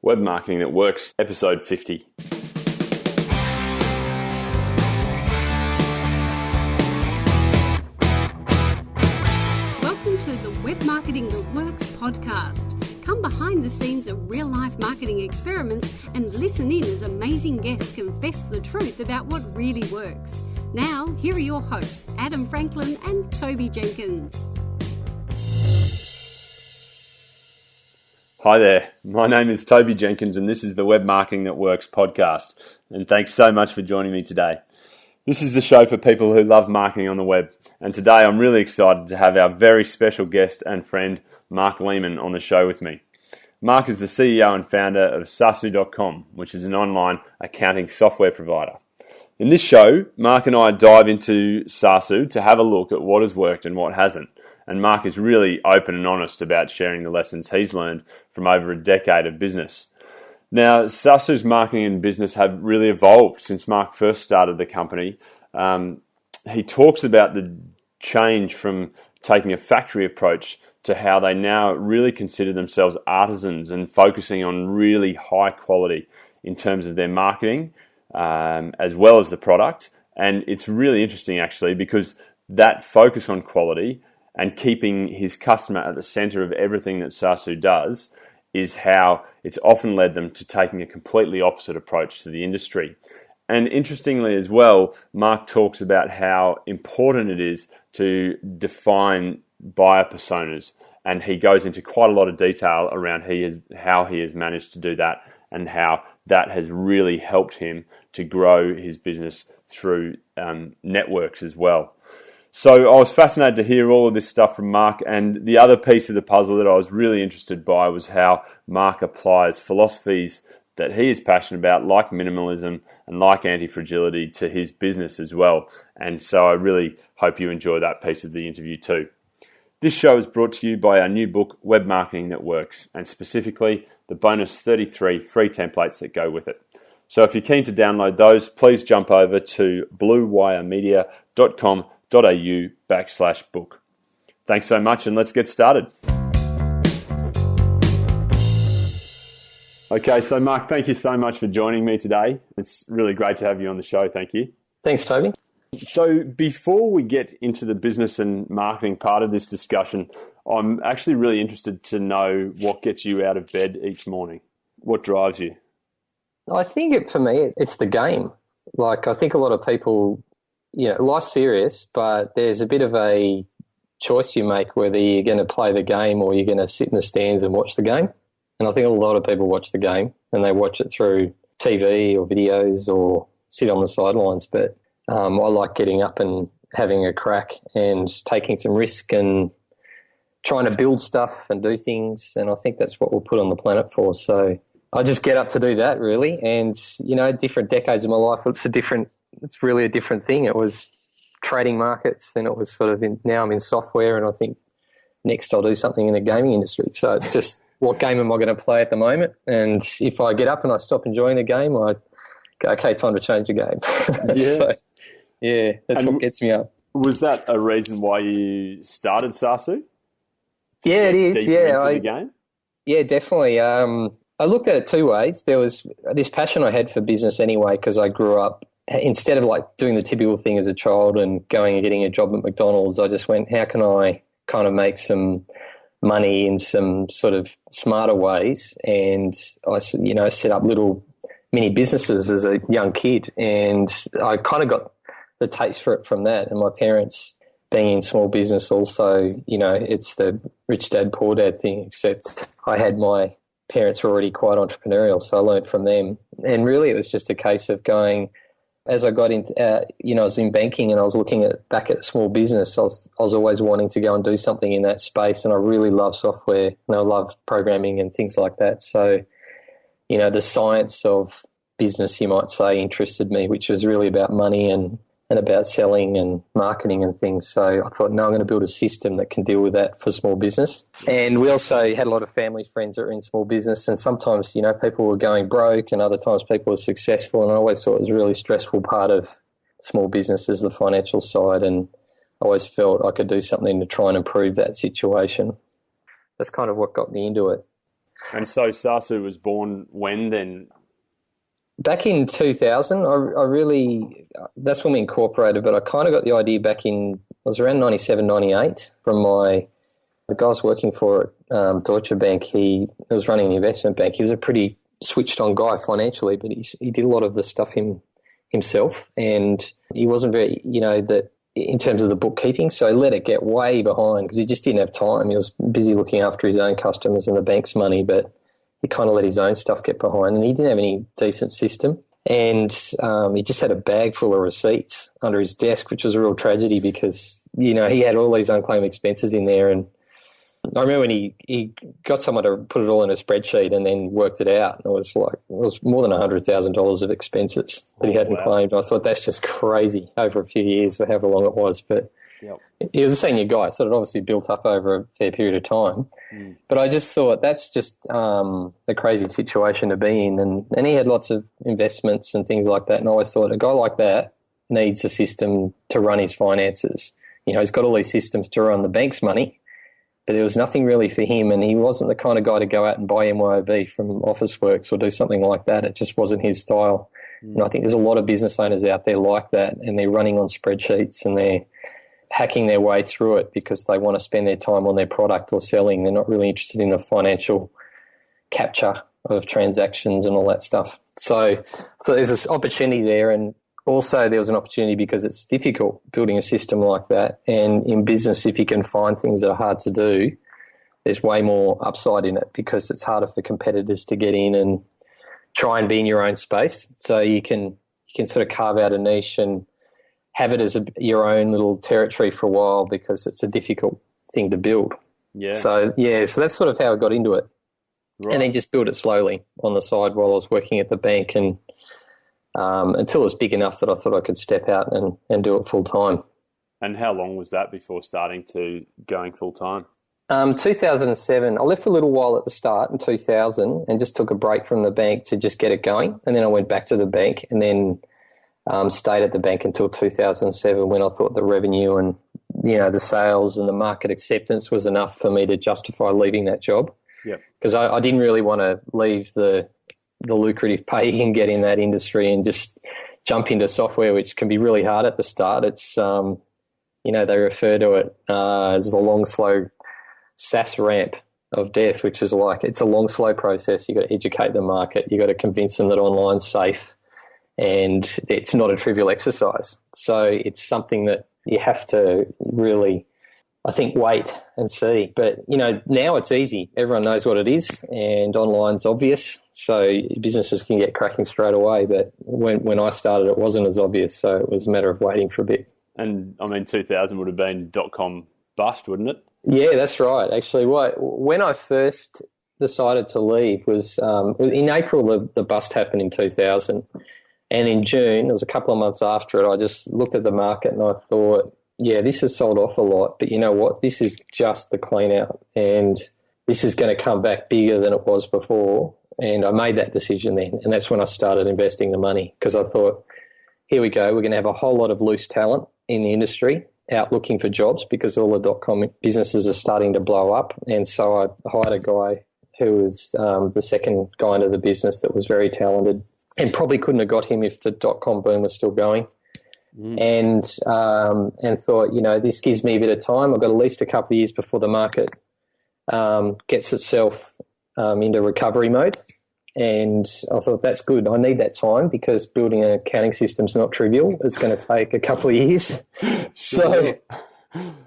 Web Marketing That Works, episode 50. Welcome to the Web Marketing That Works podcast. Come behind the scenes of real-life marketing experiments and listen in as amazing guests confess the truth about what really works. Now, here are your hosts, Adam Franklin and Toby Jenkins. Hi there, my name is Toby Jenkins and this is the Web Marketing That Works podcast. And thanks so much for joining me today. This is the show for people who love marketing on the web. And today I'm really excited to have our very special guest and friend, Marc Lehmann, on the show with me. Marc is the CEO and founder of Saasu.com, which is an online accounting software provider. In this show, Marc and I dive into Saasu to have a look at what has worked and what hasn't. And Marc is really open and honest about sharing the lessons he's learned from over a decade of business. Now, Saasu's marketing and business have really evolved since Marc first started the company. He talks about the change from taking a factory approach to how they now really consider themselves artisans and focusing on really high quality in terms of their marketing as well as the product. And it's really interesting actually because that focus on quality and keeping his customer at the center of everything that Saasu does is how it's often led them to taking a completely opposite approach to the industry. And interestingly as well, Marc talks about how important it is to define buyer personas. And he goes into quite a lot of detail around how he has managed to do that and how that has really helped him to grow his business through networks as well. So I was fascinated to hear all of this stuff from Marc, and the other piece of the puzzle that I was really interested by was how Marc applies philosophies that he is passionate about, like minimalism and like anti-fragility, to his business as well. And so I really hope you enjoy that piece of the interview too. This show is brought to you by our new book, Web Marketing That Works, and specifically the bonus 33 free templates that go with it. So if you're keen to download those, please jump over to bluewiremedia.com.au/book. Thanks so much and let's get started. Okay, so Marc, thank you so much for joining me today. It's really great to have you on the show. Thank you. Thanks, Toby. So before we get into the business and marketing part of this discussion, I'm actually really interested to know what gets you out of bed each morning. What drives you? I think for me, it's the game. Like, I think a lot of people, life's serious, but there's a bit of a choice you make whether you're going to play the game or you're going to sit in the stands and watch the game. And I think a lot of people watch the game and they watch it through TV or videos or sit on the sidelines. But I like getting up and having a crack and taking some risk and trying to build stuff and do things. And I think that's what we're put on the planet for. So I just get up to do that, really. And, different decades of my life, it's really a different thing. It was trading markets, then it was now I'm in software, and I think next I'll do something in the gaming industry. So it's just, what game am I going to play at the moment? And if I get up and I stop enjoying the game, I go, okay, time to change the game. Yeah. So, that's what gets me up. Was that a reason why you started Saasu? Yeah, it is. The game? Yeah, definitely. I looked at it two ways. There was this passion I had for business anyway, because I grew up, instead of like doing the typical thing as a child and going and getting a job at McDonald's, I just went, how can I kind of make some money in some sort of smarter ways? And I, set up little mini businesses as a young kid, and I kind of got the taste for it from that. And my parents, being in small business also, it's the rich dad, poor dad thing, except I had my parents were already quite entrepreneurial, so I learned from them. And really it was just a case of going, as I got into, I was in banking and I was looking back at small business, I was always wanting to go and do something in that space, and I really love software and I love programming and things like that. So, the science of business, you might say, interested me, which was really about money and about selling and marketing and things. So I thought, no, I'm going to build a system that can deal with that for small business. And we also had a lot of family friends that were in small business, and sometimes, people were going broke and other times people were successful, and I always thought it was a really stressful part of small business is the financial side, and I always felt I could do something to try and improve that situation. That's kind of what got me into it. And so Saasu was born when then? Back in 2000, I really, that's when we incorporated, but I kind of got the idea back in, it was around 97, 98 from the guy I was working for at Deutsche Bank. He was running the investment bank. He was a pretty switched on guy financially, but he did a lot of the stuff himself, and he wasn't very, that in terms of the bookkeeping, so he let it get way behind because he just didn't have time. He was busy looking after his own customers and the bank's money, but he kind of let his own stuff get behind, and he didn't have any decent system. And he just had a bag full of receipts under his desk, which was a real tragedy because, he had all these unclaimed expenses in there. And I remember when he got someone to put it all in a spreadsheet and then worked it out. And it was more than $100,000 of expenses that he hadn't claimed. I thought that's just crazy over a few years or however long it was. But he was a senior guy, so it obviously built up over a fair period of time. But I just thought that's just a crazy situation to be in. And he had lots of investments and things like that. And I always thought a guy like that needs a system to run his finances. He's got all these systems to run the bank's money, but there was nothing really for him, and he wasn't the kind of guy to go out and buy MYOB from Officeworks or do something like that. It just wasn't his style. And I think there's a lot of business owners out there like that, and they're running on spreadsheets and they're hacking their way through it because they want to spend their time on their product or selling. They're not really interested in the financial capture of transactions and all that stuff. So there's this opportunity there, and also there was an opportunity because it's difficult building a system like that. And in business, if you can find things that are hard to do, there's way more upside in it because it's harder for competitors to get in and try and be in your own space. So you can sort of carve out a niche and have it as your own little territory for a while because it's a difficult thing to build. So that's sort of how I got into it. Right. And then just build it slowly on the side while I was working at the bank, and until it was big enough that I thought I could step out and do it full time. And how long was that before starting to going full time? 2007. I left for a little while at the start in 2000 and just took a break from the bank to just get it going. And then I went back to the bank and then stayed at the bank until 2007 when I thought the revenue and, the sales and the market acceptance was enough for me to justify leaving that job. Because I didn't really want to leave the lucrative pay and get in that industry and just jump into software, which can be really hard at the start. It's, they refer to it as the long, slow SaaS ramp of death, which is like it's a long, slow process. You've got to educate the market. You've got to convince them that online's safe, and it's not a trivial exercise. So it's something that you have to really, I think, wait and see. But, now it's easy. Everyone knows what it is, and online's obvious. So businesses can get cracking straight away. But when I started, it wasn't as obvious. So it was a matter of waiting for a bit. And, 2000 would have been .com bust, wouldn't it? Yeah, that's right. Actually, when I first decided to leave was in April, the bust happened in 2000. And in June, it was a couple of months after it, I just looked at the market and I thought, yeah, this has sold off a lot, but you know what? This is just the clean out, and this is going to come back bigger than it was before. And I made that decision then, and that's when I started investing the money because I thought, here we go, we're going to have a whole lot of loose talent in the industry out looking for jobs because all the .com businesses are starting to blow up. And so I hired a guy who was the second guy into the business that was very talented and probably couldn't have got him if the .com boom was still going. And thought, this gives me a bit of time. I've got at least a couple of years before the market gets itself into recovery mode. And I thought, that's good. I need that time because building an accounting system is not trivial. It's going to take a couple of years. So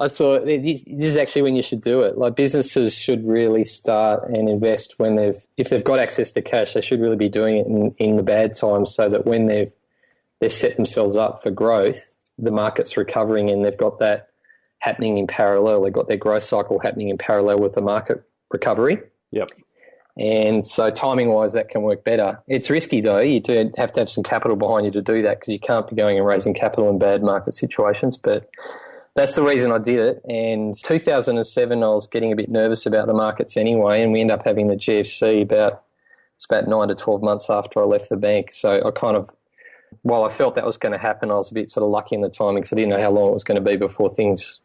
I thought, this is actually when you should do it. Like, businesses should really start and invest if they've got access to cash, they should really be doing it in the bad times so that when they've set themselves up for growth, the market's recovering and they've got that happening in parallel. They've got their growth cycle happening in parallel with the market recovery. Yep. And so timing-wise, that can work better. It's risky, though. You do have to have some capital behind you to do that because you can't be going and raising capital in bad market situations. But that's the reason I did it. And 2007, I was getting a bit nervous about the markets anyway, and we ended up having the GFC about 9 to 12 months after I left the bank. So I kind of, while I felt that was going to happen, I was a bit sort of lucky in the timing because I didn't know how long it was going to be before things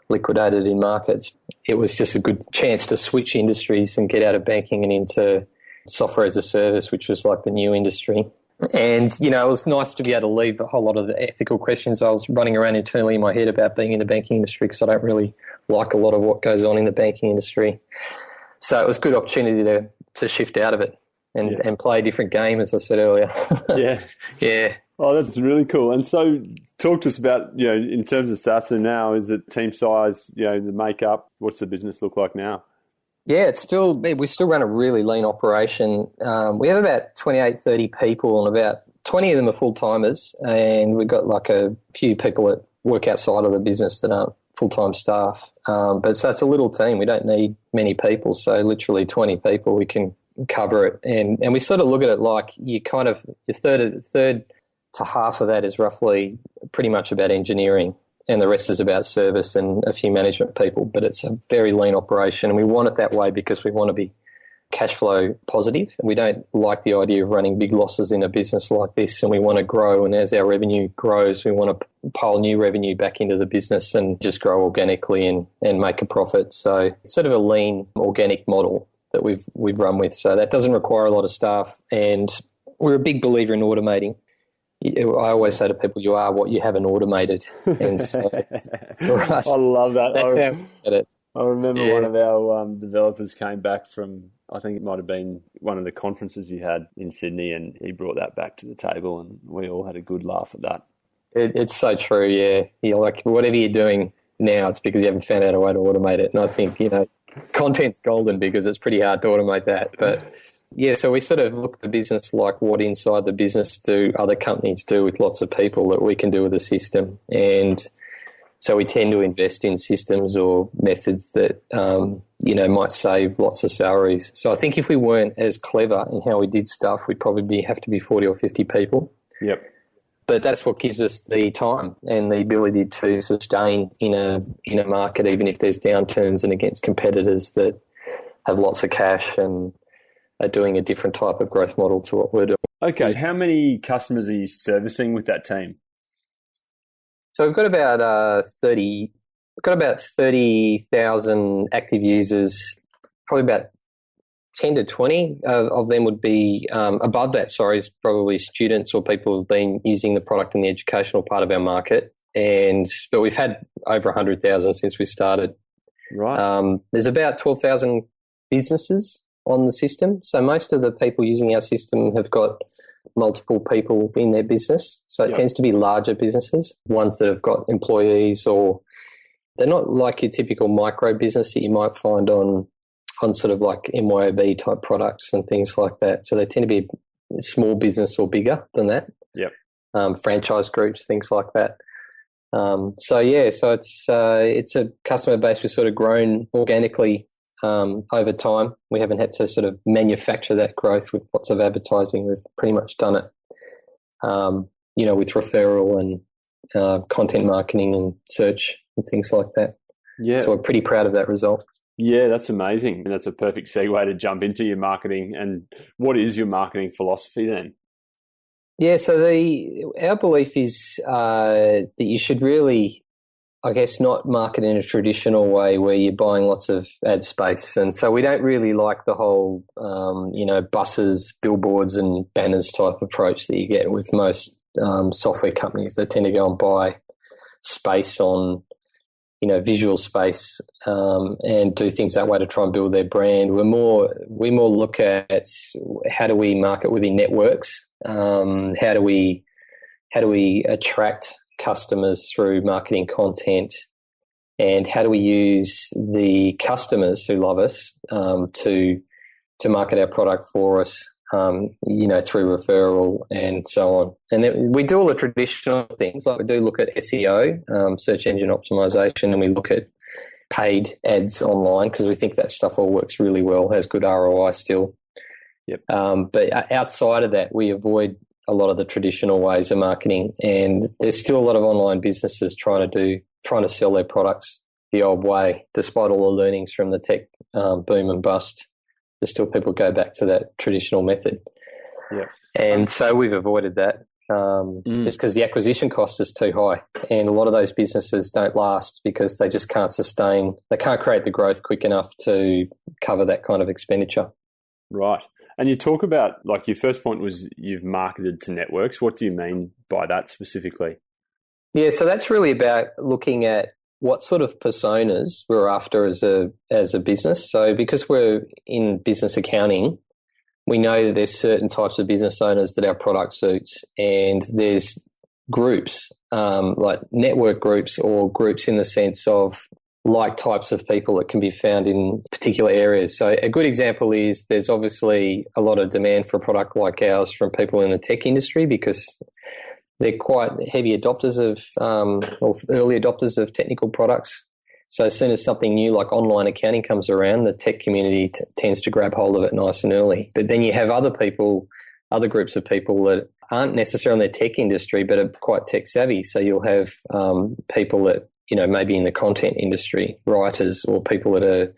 liquidated in markets. It was just a good chance to switch industries and get out of banking and into software as a service, which was like the new industry. And, you know, it was nice to be able to leave a whole lot of the ethical questions I was running around internally in my head about being in the banking industry, because I don't really like a lot of what goes on in the banking industry. So it was a good opportunity to shift out of it and play a different game, as I said earlier. Yeah. Oh, that's really cool. And so talk to us about, you know, in terms of Saasu now, is it team size, you know, the makeup? What's the business look like now? Yeah, we still run a really lean operation. We have about 28, 30 people, and about 20 of them are full-timers, and we've got like a few people that work outside of the business that aren't full-time staff. But so it's a little team. We don't need many people, so literally 20 people, we can cover it. And we sort of look at it like your third to half of that is roughly pretty much about engineering, and the rest is about service and a few management people. But it's a very lean operation, and we want it that way because we want to be cash flow positive. And we don't like the idea of running big losses in a business like this, and we want to grow. And as our revenue grows, we want to pile new revenue back into the business and just grow organically and make a profit. So it's sort of a lean organic model that we've run with. So that doesn't require a lot of staff, and we're a big believer in automating. I always say to people, you are what you haven't automated. And so for us, I love that. That's how we get it. I remember one of our developers came back from, I think it might have been one of the conferences you had in Sydney, and he brought that back to the table, and we all had a good laugh at that. It's so true, yeah. You're like, whatever you're doing now, it's because you haven't found out a way to automate it. And I think, you know, content's golden because it's pretty hard to automate that. But yeah, so we sort of look at the business like what inside the business do other companies do with lots of people that we can do with a system. And so we tend to invest in systems or methods that, you know, might save lots of salaries. So I think if we weren't as clever in how we did stuff, we'd probably have to be 40 or 50 people. Yep. But that's what gives us the time and the ability to sustain in a market, even if there's downturns and against competitors that have lots of cash and are doing a different type of growth model to what we're doing. Okay, how many customers are you servicing with that team? So we've got about 30,000 active users. Probably about 10 to 20 of them would be above that. Is probably students or people who've been using the product in the educational part of our market. But we've had over 100,000 since we started. Right. There's about 12,000 businesses on the system. So most of the people using our system have got multiple people in their business. So it tends to be larger businesses, ones that have got employees, or they're not like your typical micro business that you might find on sort of like MYOB type products and things like that. So they tend to be a small business or bigger than that. Yep. Franchise groups, things like that. So it's a customer base we've sort of grown organically over time. We haven't had to sort of manufacture that growth with lots of advertising. We've pretty much done it, you know, with referral and content marketing and search and things like that. Yeah. So we're pretty proud of that result. Yeah, that's amazing. And that's a perfect segue to jump into your marketing. And what is your marketing philosophy then? Yeah, so our belief is that you should really, I guess, not market in a traditional way where you're buying lots of ad space. And so we don't really like the whole, you know, buses, billboards and banners type approach that you get with most software companies that tend to go and buy space on, you know, visual space and do things that way to try and build their brand. We more look at how do we market within networks, how do we attract customers through marketing content, and how do we use the customers who love us to market our product for us, you know, through referral and so on. And then we do all the traditional things, like we do look at SEO, search engine optimization, and we look at paid ads online because we think that stuff all works really well, has good ROI still. Yep. But outside of that, we avoid a lot of the traditional ways of marketing, and there's still a lot of online businesses trying to sell their products the old way, despite all the learnings from the tech boom and bust. There's still people go back to that traditional method. Yeah. And so we've avoided that. just because the acquisition cost is too high. And a lot of those businesses don't last because they just can't sustain, they can't create the growth quick enough to cover that kind of expenditure. Right. And you talk about, like, your first point was you've marketed to networks. What do you mean by that specifically? Yeah, so that's really about looking at what sort of personas we're after as a business. So because we're in business accounting, we know that there's certain types of business owners that our product suits, and there's groups, like network groups or groups in the sense of like types of people that can be found in particular areas. So a good example is there's obviously a lot of demand for a product like ours from people in the tech industry because they're quite heavy adopters of or early adopters of technical products. So as soon as something new like online accounting comes around, the tech community tends to grab hold of it nice and early. But then you have other people, other groups of people that aren't necessarily in the tech industry but are quite tech savvy. So you'll have people that, you know, maybe in the content industry, writers, or people that are,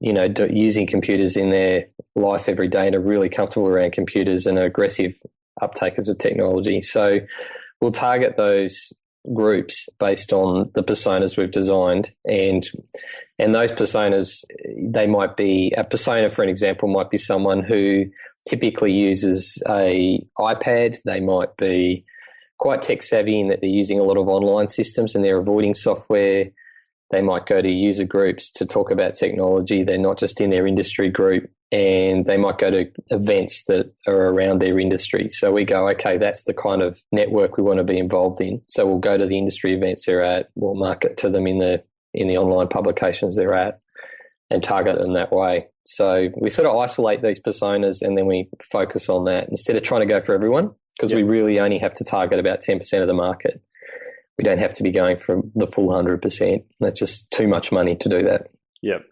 you know, using computers in their life every day and are really comfortable around computers and are aggressive uptakers of technology. So we'll target those groups based on the personas we've designed, and those personas, they might be, a persona for an example might be someone who typically uses a iPad. They might be quite tech savvy in that they're using a lot of online systems and they're avoiding software. They might go to user groups to talk about technology. They're not just in their industry group, and they might go to events that are around their industry. So we go, okay, that's the kind of network we want to be involved in. So we'll go to the industry events they're at, we'll market to them in the online publications they're at and target them that way. So we sort of isolate these personas and then we focus on that instead of trying to go for everyone, because we really only have to target about 10% of the market. We don't have to be going for the full 100%. That's just too much money to do that. Yep.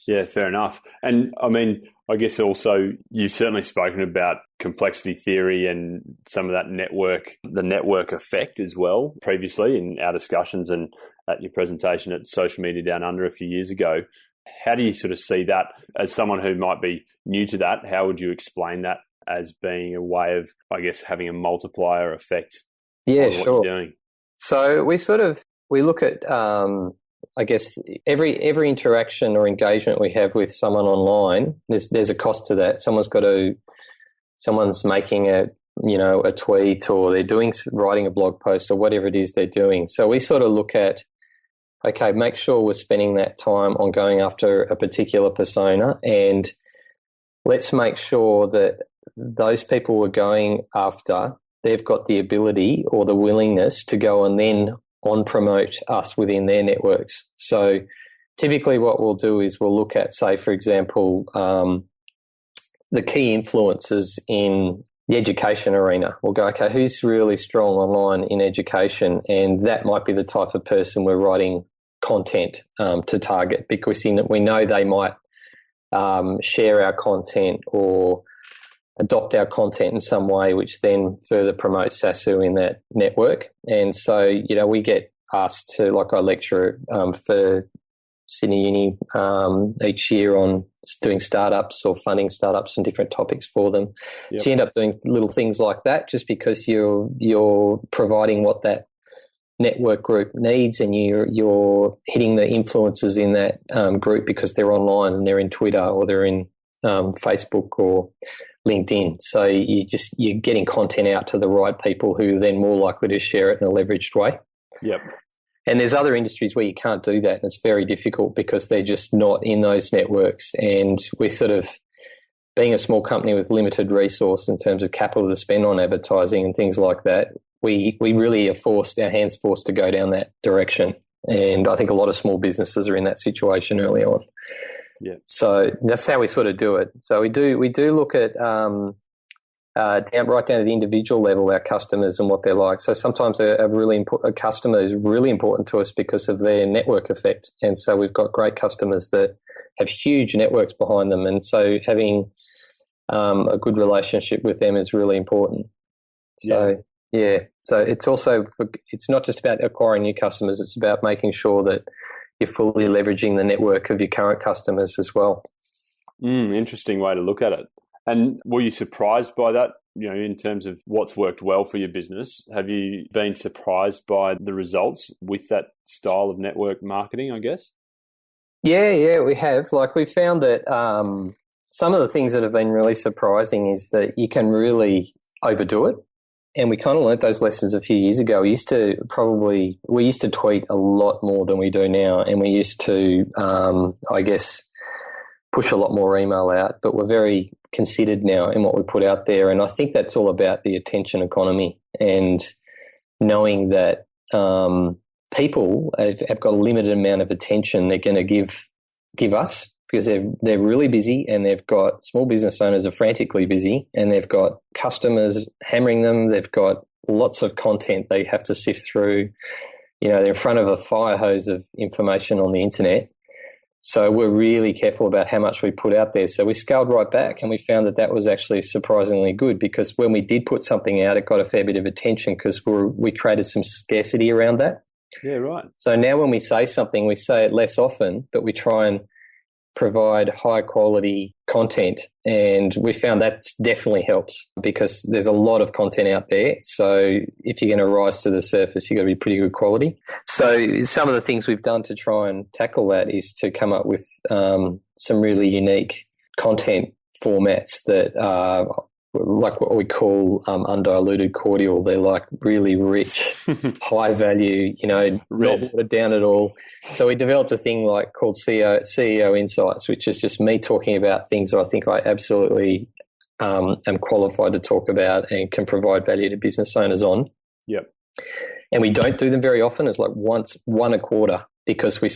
Yeah, fair enough. And I mean, I guess also you've certainly spoken about complexity theory and some of that the network effect as well previously in our discussions and at your presentation at Social Media Down Under a few years ago. How do you sort of see that as someone who might be new to that? How would you explain that as being a way of, I guess, having a multiplier effect on what you're doing? So we look at, I guess, every interaction or engagement we have with someone online, there's a cost to that. Someone's making a tweet, or they're writing a blog post, or whatever it is they're doing. So we sort of look at, okay, make sure we're spending that time on going after a particular persona, and let's make sure that those people we're going after, they've got the ability or the willingness to go and then on-promote us within their networks. So typically what we'll do is we'll look at, say, for example, the key influencers in the education arena. We'll go, okay, who's really strong online in education? And that might be the type of person we're writing content to target, because we know they might share our content or adopt our content in some way, which then further promotes Saasu in that network. And so, you know, we get asked to, like I lecture for Sydney Uni each year on doing startups or funding startups and different topics for them. Yep. So you end up doing little things like that just because you're providing what that network group needs, and you're hitting the influencers in that group because they're online and they're in Twitter or they're in Facebook or LinkedIn. So you're getting content out to the right people who are then more likely to share it in a leveraged way. Yep. And there's other industries where you can't do that, and it's very difficult because they're just not in those networks. And we're sort of, being a small company with limited resource in terms of capital to spend on advertising and things like that, we really are our hands forced to go down that direction. And I think a lot of small businesses are in that situation early on. Yeah. So that's how we sort of do it. So we do look at right down to the individual level, our customers and what they're like. So sometimes a customer is really important to us because of their network effect. And so we've got great customers that have huge networks behind them. And so having a good relationship with them is really important. So, yeah. So it's also, it's not just about acquiring new customers, it's about making sure that you're fully leveraging the network of your current customers as well. Interesting way to look at it. And were you surprised by that in terms of what's worked well for your business, have you been surprised by the results with that style of network marketing, I guess? Yeah, we have. Like, we found that some of the things that have been really surprising is that you can really overdo it. And we kind of learnt those lessons a few years ago. We used to tweet a lot more than we do now, and we used to, push a lot more email out, but we're very considered now in what we put out there. And I think that's all about the attention economy and knowing that people have got a limited amount of attention they're going to give us, because they're really busy, and they've got small business owners are frantically busy, and they've got customers hammering them. They've got lots of content they have to sift through. They're in front of a fire hose of information on the internet. So we're really careful about how much we put out there. So we scaled right back, and we found that was actually surprisingly good, because when we did put something out, it got a fair bit of attention because we created some scarcity around that. Yeah, right. So now when we say something, we say it less often, but we try and provide high quality content, and we found that definitely helps because there's a lot of content out there. So if you're going to rise to the surface, you've got to be pretty good quality. So some of the things we've done to try and tackle that is to come up with some really unique content formats that are like what we call undiluted cordial. They're like really rich, high value, not watered down at all. So we developed a thing called CEO Insights, which is just me talking about things that I think I absolutely am qualified to talk about and can provide value to business owners on. Yep. And we don't do them very often. It's like one a quarter, because we,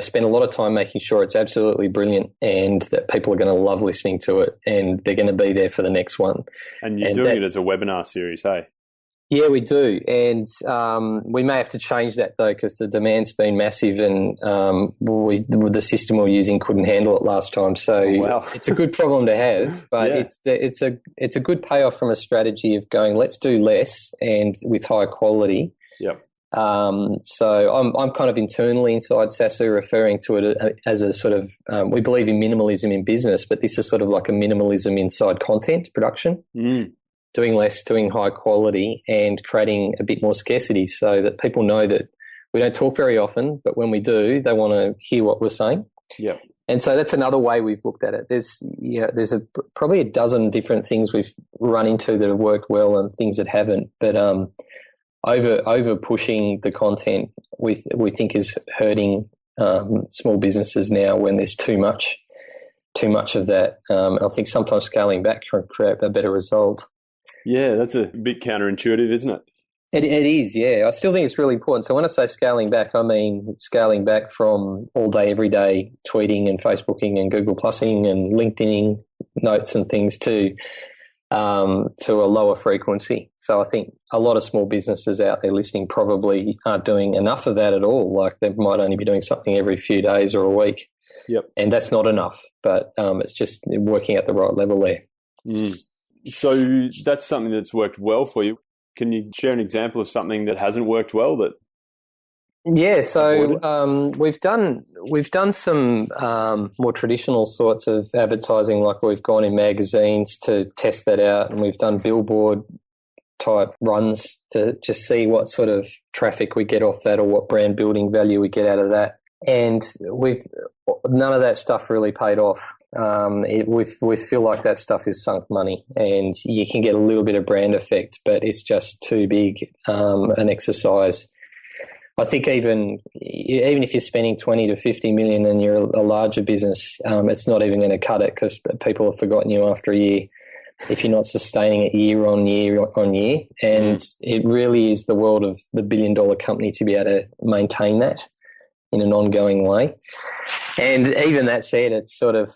spend a lot of time making sure it's absolutely brilliant and that people are going to love listening to it and they're going to be there for the next one. And you're doing it as a webinar series, hey? Yeah, we do. And we may have to change that, though, because the demand's been massive, and the system we're using couldn't handle it last time. So It's a good problem to have, but yeah. It's a good payoff from a strategy of going, let's do less and with high quality. Yep. So I'm kind of internally inside Saasu referring to it as a sort of, we believe in minimalism in business, but this is sort of like a minimalism inside content production. Doing less, doing high quality, and creating a bit more scarcity so that people know that we don't talk very often, but when we do, they want to hear what we're saying. Yeah. And so that's another way we've looked at it. There's probably a dozen different things we've run into that have worked well and things that haven't. But over pushing the content we think is hurting small businesses now when there's too much of that. I think sometimes scaling back can create a better result. Yeah, that's a bit counterintuitive, isn't it? It is, yeah. I still think it's really important. So when I say scaling back, I mean scaling back from all day, every day tweeting and Facebooking and Google Plussing and LinkedIning notes and things to a lower frequency. So I think a lot of small businesses out there listening probably aren't doing enough of that at all. Like they might only be doing something every few days or a week. Yep. And that's not enough, but it's just working at the right level there. So that's something that's worked well for you. Can you share an example of something that hasn't worked well? Yeah, so we've done some more traditional sorts of advertising, like we've gone in magazines to test that out, and we've done billboard type runs to just see what sort of traffic we get off that or what brand building value we get out of that. And none of that stuff really paid off. We feel like that stuff is sunk money, and you can get a little bit of brand effect, but it's just too big an exercise. I think even if you're spending 20 to 50 million and you're a larger business, it's not even going to cut it because people have forgotten you after a year if you're not sustaining it year on year on year. And it really is the world of the billion-dollar company to be able to maintain that in an ongoing way. And even that said, it's sort of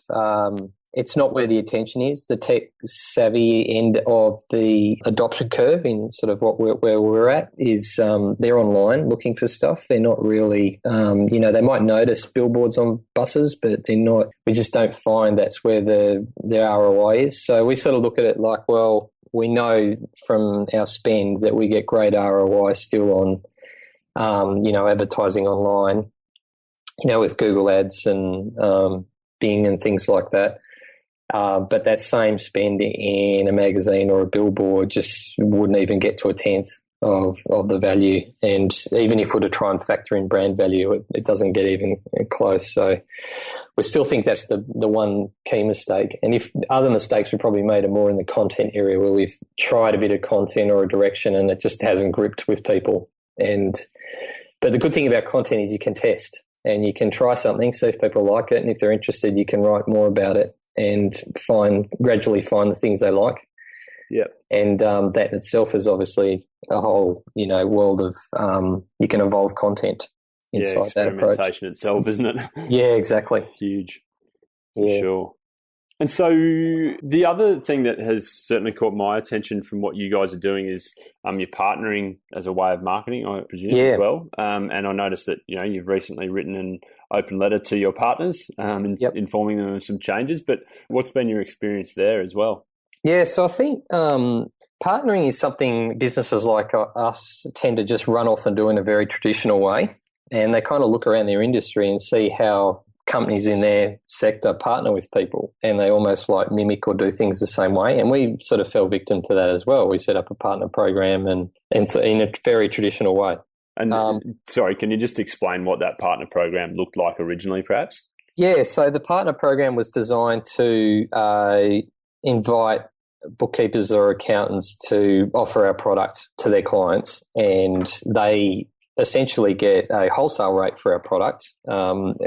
it's not where the attention is. The tech savvy end of the adoption curve in sort of where we're at is they're online looking for stuff. They're not really, they might notice billboards on buses, but they're not. We just don't find that's where their ROI is. So we sort of look at it like, well, we know from our spend that we get great ROI still on, advertising online, with Google Ads and Bing and things like that. But that same spend in a magazine or a billboard just wouldn't even get to a tenth of the value. And even if we were to try and factor in brand value, it doesn't get even close. So we still think that's the one key mistake. And if other mistakes we probably made are more in the content area, where we've tried a bit of content or a direction and it just hasn't gripped with people. But the good thing about content is you can test and you can try something, see if people like it, and if they're interested, you can write more about it and gradually find the things they like. Yeah. And that itself is obviously a whole, world of you can evolve content inside that approach. Experimentation itself, isn't it? Yeah, exactly. Huge. For sure. And so the other thing that has certainly caught my attention from what you guys are doing is you're partnering as a way of marketing, I presume, as well. And I noticed that, you've recently written an open letter to your partners informing them of some changes. But what's been your experience there as well? Yeah, so I think partnering is something businesses like us tend to just run off and do in a very traditional way. And they kind of look around their industry and see how companies in their sector partner with people, and they almost like mimic or do things the same way. And we sort of fell victim to that as well. We set up a partner program and in a very traditional way. And sorry, can you just explain what that partner program looked like originally, perhaps? Yeah, so the partner program was designed to invite bookkeepers or accountants to offer our product to their clients, and they essentially get a wholesale rate for our product,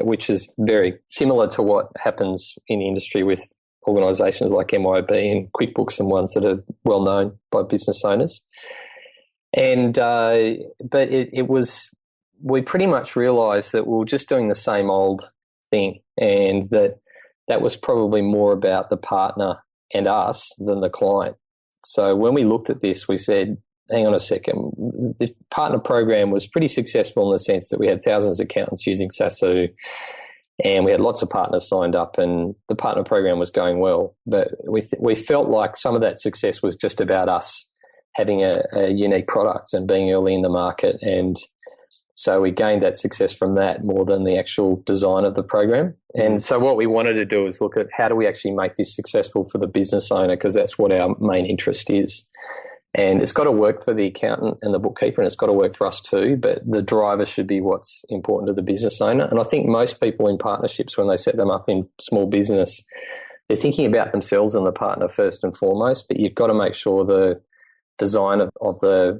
which is very similar to what happens in the industry with organisations like MYOB and QuickBooks and ones that are well known by business owners. And but we pretty much realised that we were just doing the same old thing, and that was probably more about the partner and us than the client. So when we looked at this, we said, hang on a second, the partner program was pretty successful in the sense that we had thousands of accountants using Saasu, and we had lots of partners signed up, and the partner program was going well. But we felt like some of that success was just about us having a unique product and being early in the market. And so we gained that success from that more than the actual design of the program. And so what we wanted to do is look at how do we actually make this successful for the business owner, because that's what our main interest is. And it's got to work for the accountant and the bookkeeper, and it's got to work for us too, but the driver should be what's important to the business owner. And I think most people in partnerships, when they set them up in small business, they're thinking about themselves and the partner first and foremost, but you've got to make sure the design of the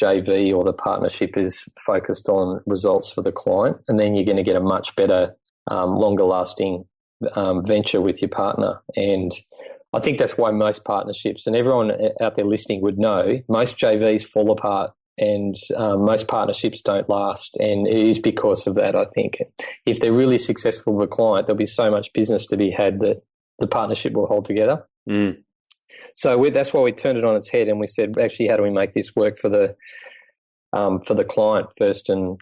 JV or the partnership is focused on results for the client, and then you're going to get a much better, longer-lasting venture with your partner. And I think that's why most partnerships, and everyone out there listening would know, most JVs fall apart and most partnerships don't last. And it is because of that, I think. If they're really successful with a client, there'll be so much business to be had that the partnership will hold together. Mm. So that's why we turned it on its head and we said, actually, how do we make this work for the client first and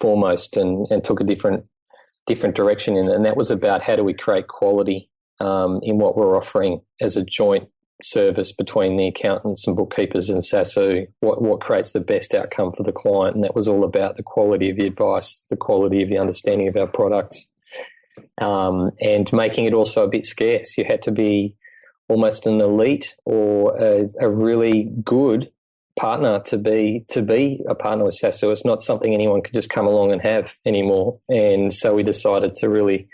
foremost, and took a different direction in it. And that was about how do we create quality in what we're offering as a joint service between the accountants and bookkeepers and Saasu, what creates the best outcome for the client. And that was all about the quality of the advice, the quality of the understanding of our product, and making it also a bit scarce. You had to be almost an elite or a really good partner to be a partner with Saasu. It's not something anyone could just come along and have anymore. And so we decided to really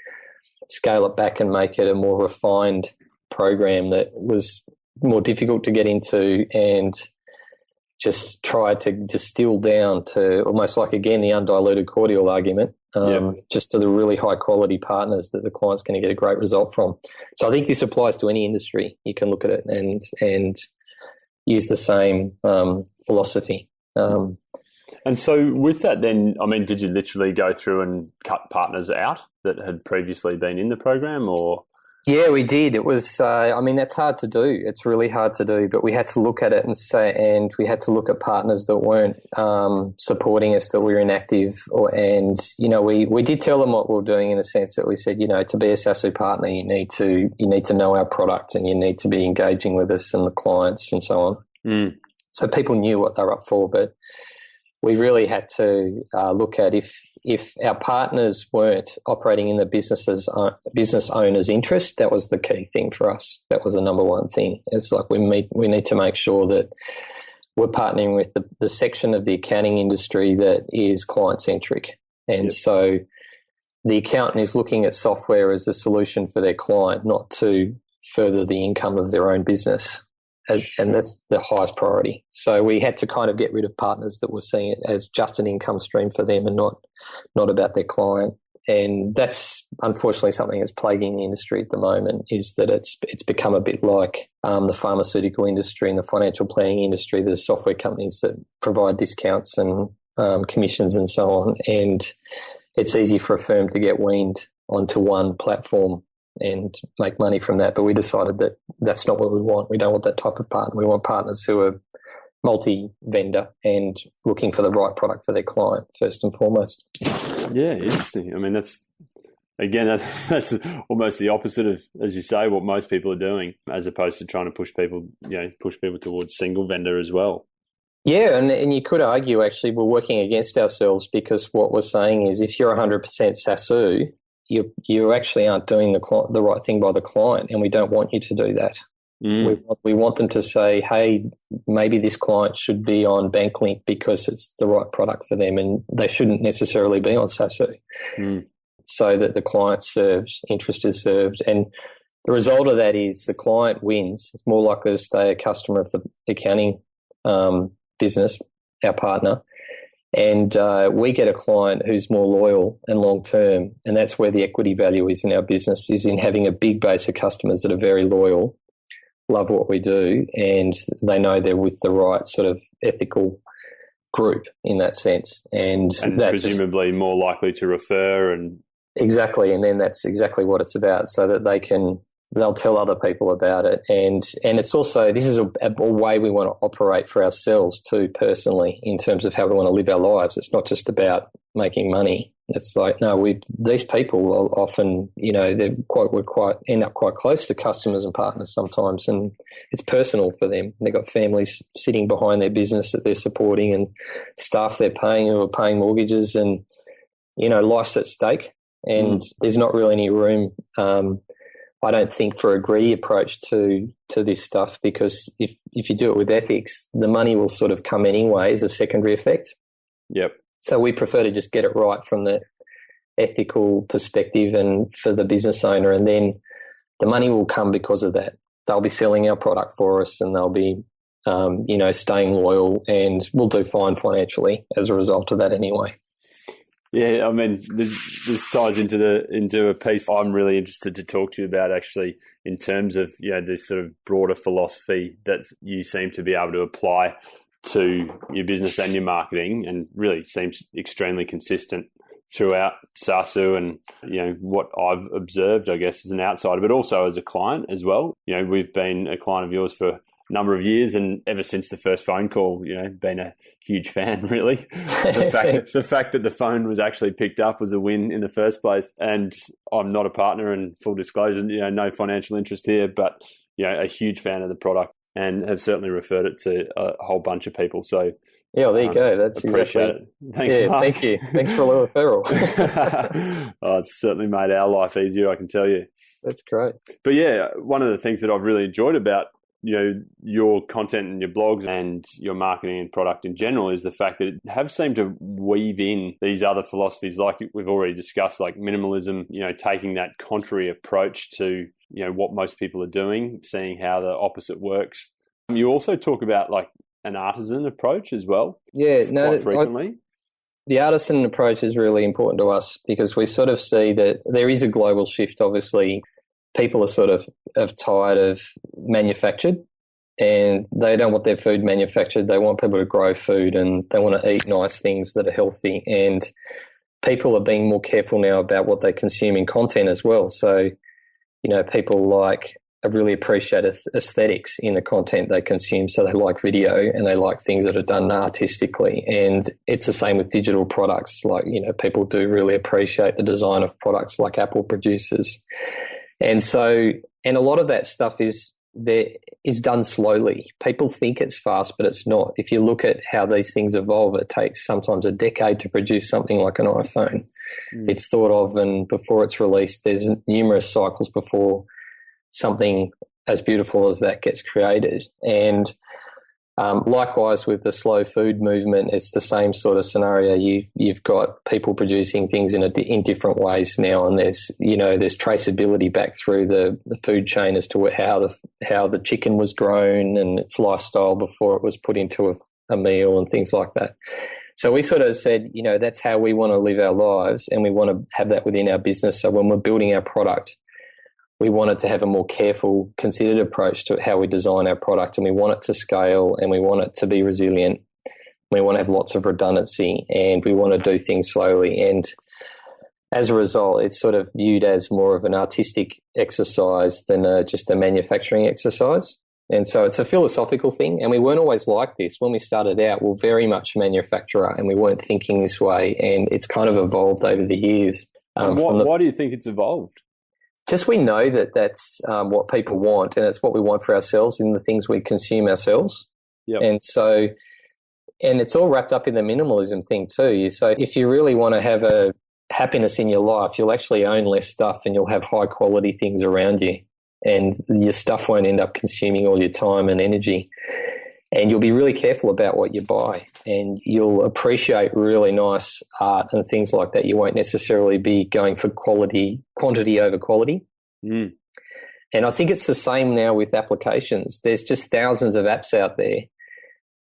scale it back and make it a more refined program that was more difficult to get into, and just try to distill down to almost like, again, the undiluted cordial argument, just to the really high quality partners that the client's going to get a great result from. So I think this applies to any industry. You can look at it and use the same philosophy. And so with that then, I mean, did you literally go through and cut partners out that had previously been in the program, or? Yeah, we did. It was, that's hard to do. It's really hard to do, but we had to look at it and we had to look at partners that weren't supporting us, that were inactive, we did tell them what we were doing, in the sense that we said, to be a Saasu partner, you need to know our product and you need to be engaging with us and the clients and so on. Mm. So people knew what they were up for, but we really had to look at, if our partners weren't operating in the business owner's interest, that was the key thing for us. That was the number one thing. It's like we need to make sure that we're partnering with the section of the accounting industry that is client-centric. And so the accountant is looking at software as a solution for their client, not to further the income of their own business. And that's the highest priority. So we had to kind of get rid of partners that were seeing it as just an income stream for them and not about their client. And that's unfortunately something that's plaguing the industry at the moment, is that it's become a bit like the pharmaceutical industry and the financial planning industry. There's software companies that provide discounts and commissions and so on, and it's easy for a firm to get weaned onto one platform and make money from that. But we decided that that's not what we want. We don't want that type of partner. We want partners who are multi-vendor and looking for the right product for their client first and foremost. Yeah, interesting. I mean, that's almost the opposite of, as you say, what most people are doing, as opposed to trying to push people towards single vendor as well. Yeah, and you could argue actually we're working against ourselves, because what we're saying is if you're 100% Saasu, you actually aren't doing the right thing by the client, and we don't want you to do that. We want them to say, hey, maybe this client should be on BankLink because it's the right product for them, and they shouldn't necessarily be on Saasu, so that the client interest is served. And the result of that is the client wins. It's more likely to stay a customer of the accounting business, our partner, and we get a client who's more loyal and long-term, and that's where the equity value is in our business, is in having a big base of customers that are very loyal, love what we do, and they know they're with the right sort of ethical group in that sense. And that presumably more likely to refer. And exactly, and then that's exactly what it's about, so that they'll tell other people about it. And it's also, this is a way we want to operate for ourselves too, personally, in terms of how we want to live our lives. It's not just about making money. It's like, no, these people are often, we end up quite close to customers and partners sometimes, and it's personal for them. They've got families sitting behind their business that they're supporting, and staff they're paying who are paying mortgages, and, life's at stake. And there's not really any room, I don't think, for a greedy approach to this stuff, because if you do it with ethics, the money will sort of come anyway as a secondary effect. Yep. So we prefer to just get it right from the ethical perspective and for the business owner, and then the money will come because of that. They'll be selling our product for us, and they'll be, staying loyal, and we'll do fine financially as a result of that anyway. Yeah, I mean, this ties into a piece I'm really interested to talk to you about, actually, in terms of this sort of broader philosophy that you seem to be able to apply to your business and your marketing, and really seems extremely consistent throughout Saasu, and what I've observed, I guess, as an outsider, but also as a client as well. We've been a client of yours for a number of years, and ever since the first phone call, been a huge fan, really. The fact that the phone was actually picked up was a win in the first place. And I'm not a partner, and full disclosure, no financial interest here, but a huge fan of the product, and have certainly referred it to a whole bunch of people. So yeah, well, there you go. That's appreciate exactly it. Thanks, Mark. Thank you. Thanks for a referral. It's certainly made our life easier, I can tell you. That's great. But yeah, one of the things that I've really enjoyed about your content and your blogs and your marketing and product in general is the fact that it have seemed to weave in these other philosophies, like we've already discussed, like minimalism, taking that contrary approach to, what most people are doing, seeing how the opposite works. You also talk about like an artisan approach as well. Yeah, quite frequently. The artisan approach is really important to us, because we sort of see that there is a global shift, obviously. People are sort of tired of manufactured, and they don't want their food manufactured. They want people to grow food, and they want to eat nice things that are healthy. And people are being more careful now about what they consume in content as well. So, people really appreciate aesthetics in the content they consume. So they like video, and they like things that are done artistically. And it's the same with digital products. Like, people do really appreciate the design of products like Apple produces. And so, and a lot of that stuff is there. is done slowly. People think it's fast, but it's not. If you look at how these things evolve, it takes sometimes a decade to produce something like an iPhone. It's thought of, and before it's released, there's numerous cycles before something as beautiful as that gets created. And likewise with the slow food movement, it's the same sort of scenario. You've got people producing things in different ways now, and there's traceability back through the food chain as to how the chicken was grown and its lifestyle before it was put into a meal and things like that. So we sort of said, that's how we want to live our lives, and we want to have that within our business. So when we're building our product, we wanted to have a more careful, considered approach to how we design our product, and we want it to scale, and we want it to be resilient. We want to have lots of redundancy, and we want to do things slowly. And as a result, it's sort of viewed as more of an artistic exercise than just a manufacturing exercise. And so it's a philosophical thing, and we weren't always like this. When we started out, we were very much manufacturer, and we weren't thinking this way, and it's kind of evolved over the years. Why do you think it's evolved? Just we know that that's what people want, and it's what we want for ourselves in the things we consume ourselves. Yep. And it's all wrapped up in the minimalism thing too. So if you really want to have a happiness in your life, you'll actually own less stuff, and you'll have high quality things around you, and your stuff won't end up consuming all your time and energy. And you'll be really careful about what you buy, and you'll appreciate really nice art and things like that. You won't necessarily be going for quantity over quality. And I think it's the same now with applications. There's just thousands of apps out there,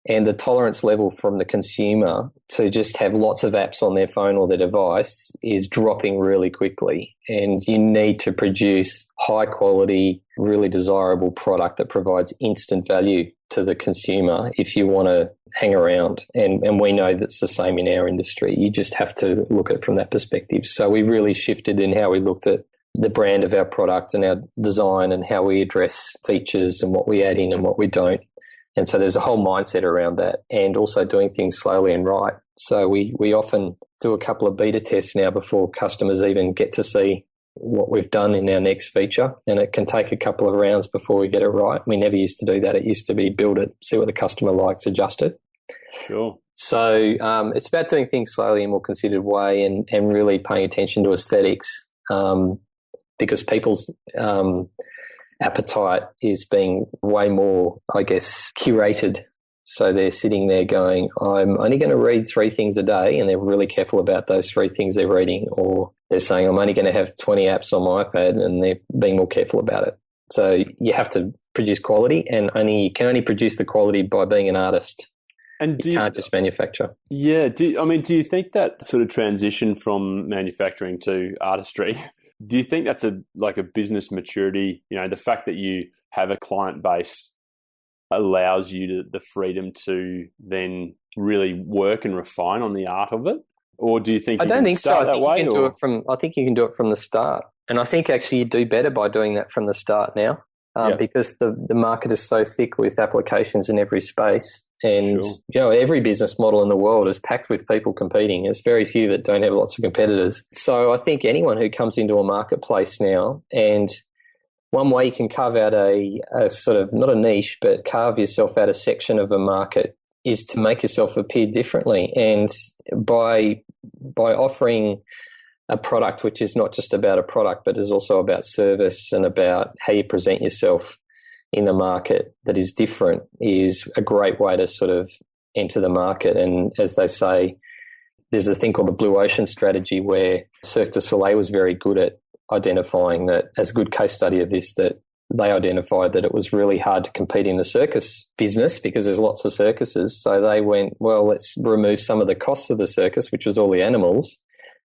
and the tolerance level from the consumer to just have lots of apps on their phone or their device is dropping really quickly. And you need to produce high quality, really desirable product that provides instant value to the consumer if you want to hang around. And we know that's the same in our industry. You just have to look at it from that perspective. So we really shifted in how we looked at the brand of our product and our design, and how we address features and what we add in and what we don't. And so there's a whole mindset around that, and also doing things slowly and right. So we often do a couple of beta tests now before customers even get to see what we've done in our next feature, and it can take a couple of rounds before we get it right. We never used to do that. It used to be build it, see what the customer likes, adjust it. Sure. So it's about doing things slowly in a more considered way, and really paying attention to aesthetics, because people's appetite is being way more, I guess, curated. So they're sitting there going, I'm only going to read 3 things a day, and they're really careful about those 3 things they're reading. Or they're saying, I'm only going to have 20 apps on my iPad, and they're being more careful about it. So you have to produce quality, and you can only produce the quality by being an artist. And you can't just manufacture. Yeah. Do you think that sort of transition from manufacturing to artistry, do you think that's a business maturity? The fact that you have a client base allows you the freedom to then really work and refine on the art of it? Or do you think I think you can do it from the start. And I think actually you do better by doing that from the start now, because the market is so thick with applications in every space. And, every business model in the world is packed with people competing. There's very few that don't have lots of competitors. So I think anyone who comes into a marketplace now, and one way you can carve out a sort of, not a niche, but carve yourself out a section of a market, is to make yourself appear differently. And by offering a product which is not just about a product, but is also about service and about how you present yourself in the market that is different, is a great way to sort of enter the market. And as they say, there's a thing called the blue ocean strategy, where Cirque du Soleil was very good at identifying that, as a good case study of this, that they identified that it was really hard to compete in the circus business because there's lots of circuses. So they went, well, let's remove some of the costs of the circus, which was all the animals,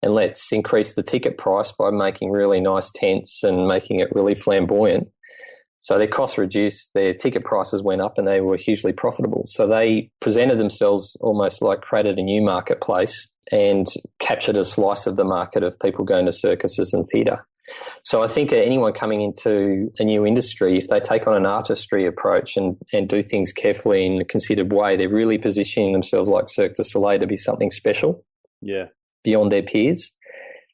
and let's increase the ticket price by making really nice tents and making it really flamboyant. So their costs reduced, their ticket prices went up, and they were hugely profitable. So they presented themselves almost like created a new marketplace and captured a slice of the market of people going to circuses and theatre. So I think anyone coming into a new industry, if they take on an artistry approach and do things carefully in a considered way, they're really positioning themselves like Cirque du Soleil to be something special beyond their peers.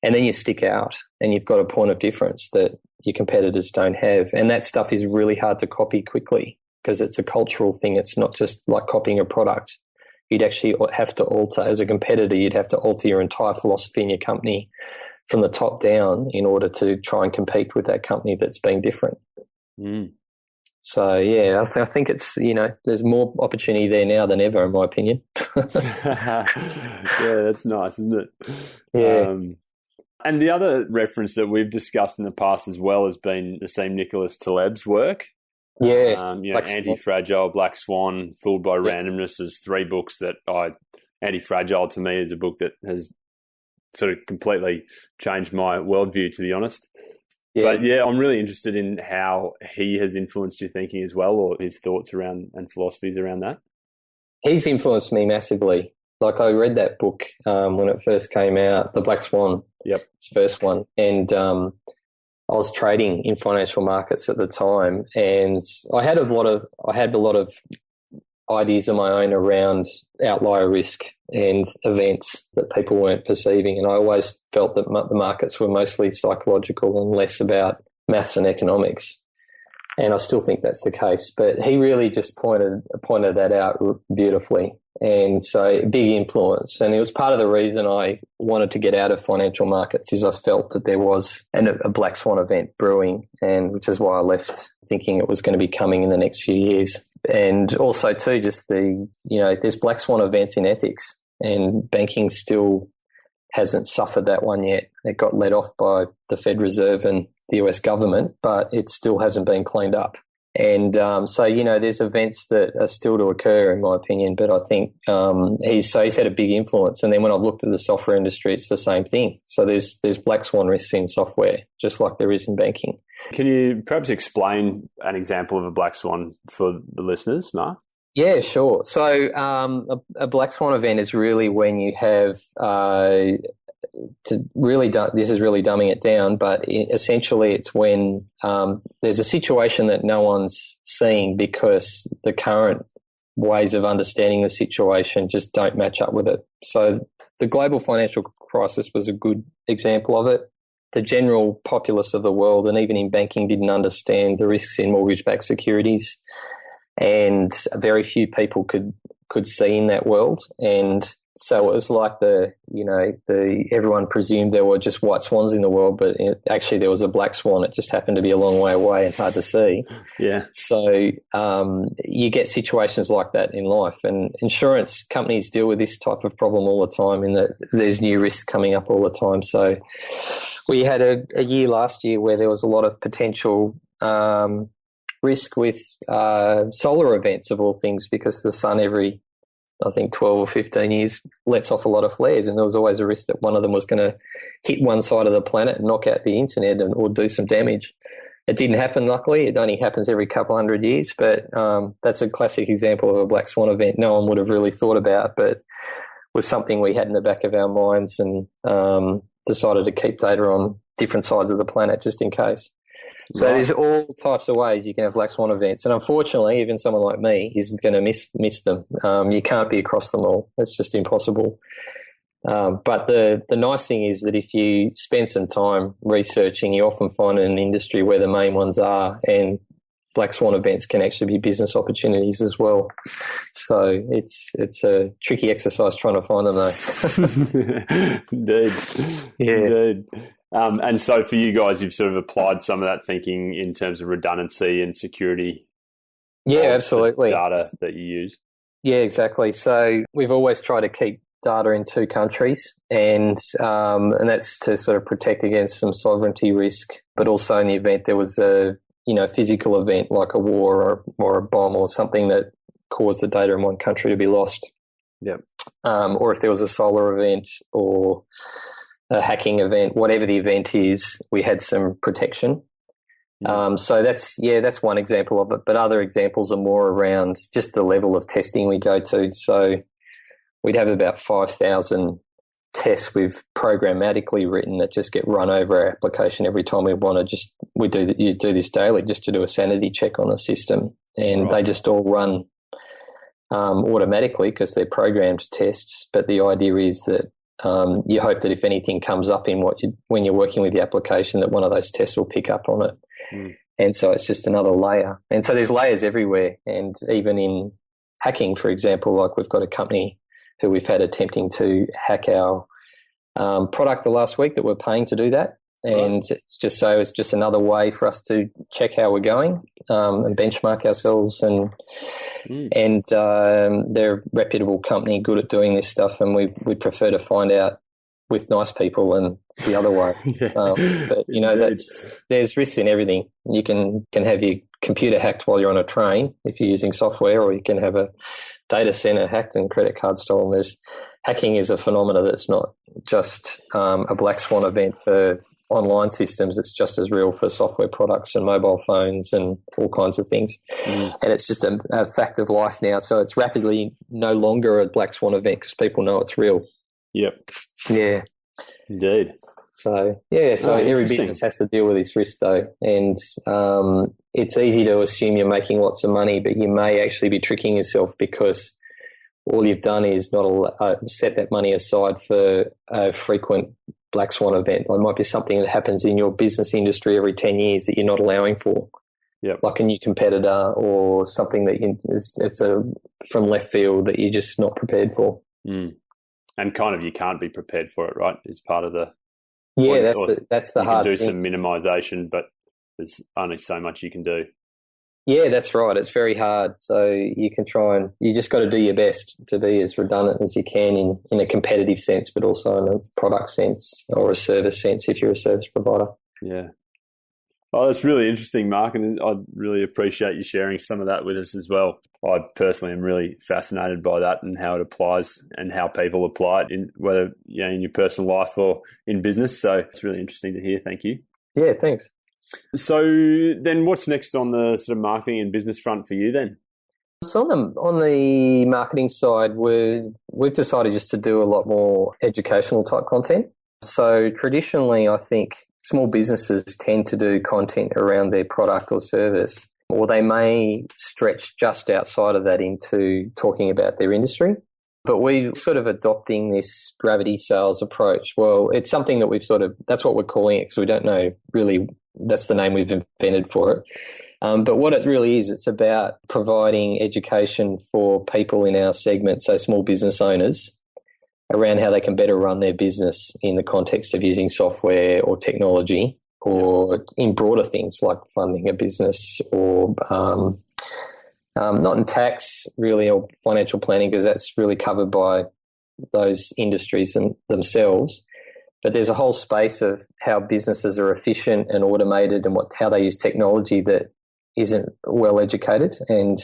And then you stick out, and you've got a point of difference that your competitors don't have. And that stuff is really hard to copy quickly. because it's a cultural thing. It's not just like copying a product. You'd actually have to alter, as a competitor, you'd have to alter your entire philosophy in your company from the top down in order to try and compete with that company that's being different. Mm. So, yeah, I think it's, there's more opportunity there now than ever, in my opinion. Yeah, that's nice, isn't it? Yeah. And the other reference that we've discussed in the past as well has been the same Nicholas Taleb's work. Yeah. Anti-Fragile, Black Swan, Fooled by Randomness is 3 books that Anti-Fragile to me is a book that has sort of completely changed my worldview, to be honest. Yeah. But yeah, I'm really interested in how he has influenced your thinking as well, or his thoughts around and philosophies around that. He's influenced me massively. Like, I read that book when it first came out, The Black Swan. Yep. It's the first one. And I was trading in financial markets at the time, and I had a lot of ideas of my own around outlier risk and events that people weren't perceiving. And I always felt that the markets were mostly psychological and less about maths and economics. And I still think that's the case. But he really just pointed that out beautifully. And so, big influence. And it was part of the reason I wanted to get out of financial markets, is I felt that there was a black swan event brewing, and which is why I left, thinking it was going to be coming in the next few years. And also too, just there's black swan events in ethics, and banking still hasn't suffered that one yet. It got let off by the Fed Reserve and the US government, but it still hasn't been cleaned up. And so, there's events that are still to occur, in my opinion, but I think he's had a big influence. And then when I've looked at the software industry, it's the same thing. So there's black swan risks in software, just like there is in banking. Can you perhaps explain an example of a black swan for the listeners, Mark? Yeah, sure. So a black swan event is really when you have this is really dumbing it down, but essentially it's when there's a situation that no one's seeing because the current ways of understanding the situation just don't match up with it. So the global financial crisis was a good example of it. The general populace of the world, and even in banking, didn't understand the risks in mortgage-backed securities, and very few people could see in that world. And so it was like everyone presumed there were just white swans in the world, but actually there was a black swan. It just happened to be a long way away and hard to see. Yeah. So you get situations like that in life, and insurance companies deal with this type of problem all the time, in that there's new risks coming up all the time. So we had a year last year where there was a lot of potential risk with solar events, of all things, because the sun every 12 or 15 years lets off a lot of flares, and there was always a risk that one of them was going to hit one side of the planet and knock out the internet or do some damage. It didn't happen, luckily. It only happens every couple hundred years, but that's a classic example of a black swan event no one would have really thought about, but was something we had in the back of our minds, and decided to keep data on different sides of the planet just in case. So there's all types of ways you can have black swan events, and unfortunately, even someone like me isn't going to miss them. You can't be across them all; it's just impossible. But the nice thing is that if you spend some time researching, you often find in an industry where the main ones are, and black swan events can actually be business opportunities as well. So it's a tricky exercise trying to find them, though. Indeed. Yeah. Indeed. And so for you guys, you've sort of applied some of that thinking in terms of redundancy and security. Yeah, absolutely. Data that you use. Yeah, exactly. So we've always tried to keep data in 2 countries, and that's to sort of protect against some sovereignty risk, but also in the event there was a physical event like a war or a bomb or something that caused the data in one country to be lost. Yep. Or if there was a solar event or a hacking event, whatever the event is, we had some protection. So that's one example of it. But other examples are more around just the level of testing we go to. So we'd have about 5,000 tests we've programmatically written that just get run over our application every time we want to you do this daily just to do a sanity check on the system. And They just all run automatically because they're programmed tests. But the idea is that you hope that if anything comes up in when you're working with the application, that one of those tests will pick up on it. And so it's just another layer. And so there's layers everywhere. And even in hacking, for example, like we've got a company who we've had attempting to hack our product the last week that we're paying to do that. And it's just another way for us to check how we're going and benchmark ourselves. And they're a reputable company, good at doing this stuff, and we prefer to find out with nice people and the other way. But there's risks in everything. You can have your computer hacked while you're on a train if you're using software, or you can have a data center hacked and credit card stolen. Hacking is a phenomenon that's not just a black swan event for online systems. It's just as real for software products and mobile phones and all kinds of things. And it's just a fact of life now. So it's rapidly no longer a black swan event because people know it's real. Yep. Yeah. Indeed. So every business has to deal with this risk though. And it's easy to assume you're making lots of money, but you may actually be tricking yourself because all you've done is not set that money aside for a frequent black swan event. It might be something that happens in your business industry every 10 years that you're not allowing for. Yep. Like a new competitor or something that it's from left field that you're just not prepared for. And kind of you can't be prepared for it, right? Is part of the that's the hard thing. You can do some minimisation, but there's only so much you can do. Yeah, that's right. It's very hard. So you can you just got to do your best to be as redundant as you can in a competitive sense, but also in a product sense or a service sense if you're a service provider. Yeah. Oh, that's really interesting, Mark, and I really appreciate you sharing some of that with us as well. I personally am really fascinated by that and how it applies and how people apply it in whether in your personal life or in business. So it's really interesting to hear. Thank you. Yeah, thanks. So then what's next on the sort of marketing and business front for you then? So on the marketing side, we've decided just to do a lot more educational type content. So traditionally, I think small businesses tend to do content around their product or service, or they may stretch just outside of that into talking about their industry. But we're sort of adopting this gravity sales approach. Well, it's something that that's what we're calling it because we don't know really, that's the name we've invented for it. But what it really is, it's about providing education for people in our segment, so small business owners, around how they can better run their business in the context of using software or technology, or in broader things like funding a business or not in tax really or financial planning because that's really covered by those industries themselves. But there's a whole space of how businesses are efficient and automated and how they use technology that isn't well educated. And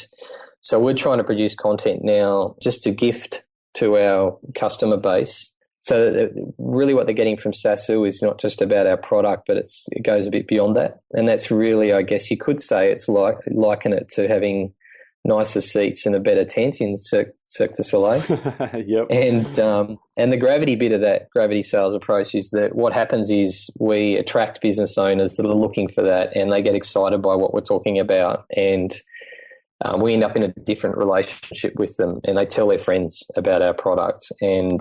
so we're trying to produce content now just to gift to our customer base. So that really what they're getting from Saasu is not just about our product, but it goes a bit beyond that. And that's really, I guess you could say, it's liken it to having nicer seats and a better tent in Cirque du Soleil. Yep. And the gravity bit of that gravity sales approach is that what happens is we attract business owners that are looking for that and they get excited by what we're talking about, and we end up in a different relationship with them and they tell their friends about our product. And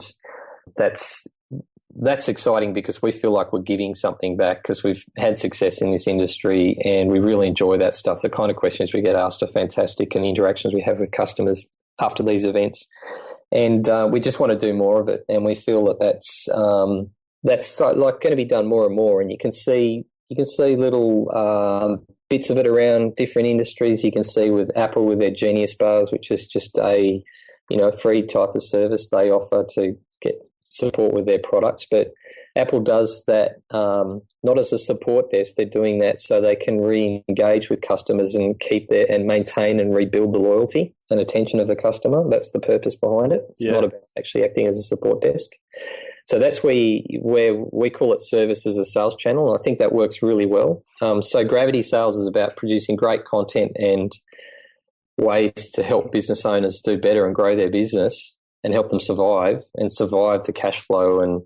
that's exciting because we feel like we're giving something back because we've had success in this industry and we really enjoy that stuff. The kind of questions we get asked are fantastic and the interactions we have with customers after these events. And we just want to do more of it. And we feel that's going to be done more and more. And you can see little bits of it around different industries. You can see with Apple with their Genius Bars, which is just a free type of service they offer to get support with their products. But Apple does that not as a support desk. They're doing that so they can re-engage with customers and keep and maintain and rebuild the loyalty and attention of the customer. That's the purpose behind it. It's not about actually acting as a support desk. So that's where we call it service as a sales channel. And I think that works really well. So Gravity Sales is about producing great content and ways to help business owners do better and grow their business and help them survive the cash flow and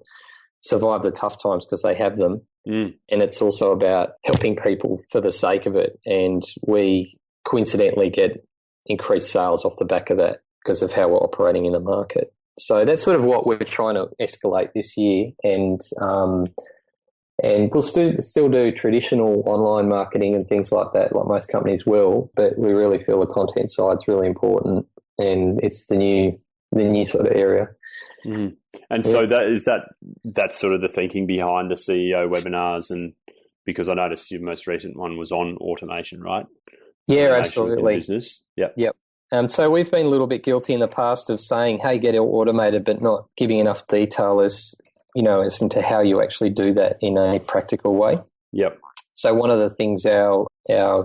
survive the tough times because they have them. And it's also about helping people for the sake of it. And we coincidentally get increased sales off the back of that because of how we're operating in the market. So that's sort of what we're trying to escalate this year. And And we'll still do traditional online marketing and things like that, like most companies will, but we really feel the content side's really important, and it's the new sort of area. Mm-hmm. And so that's sort of the thinking behind the CEO webinars, and because I noticed your most recent one was on automation, right? Yeah, automation absolutely. Business. Yep. So we've been a little bit guilty in the past of saying, hey, get it automated, but not giving enough detail as into how you actually do that in a practical way. Yep. So one of the things our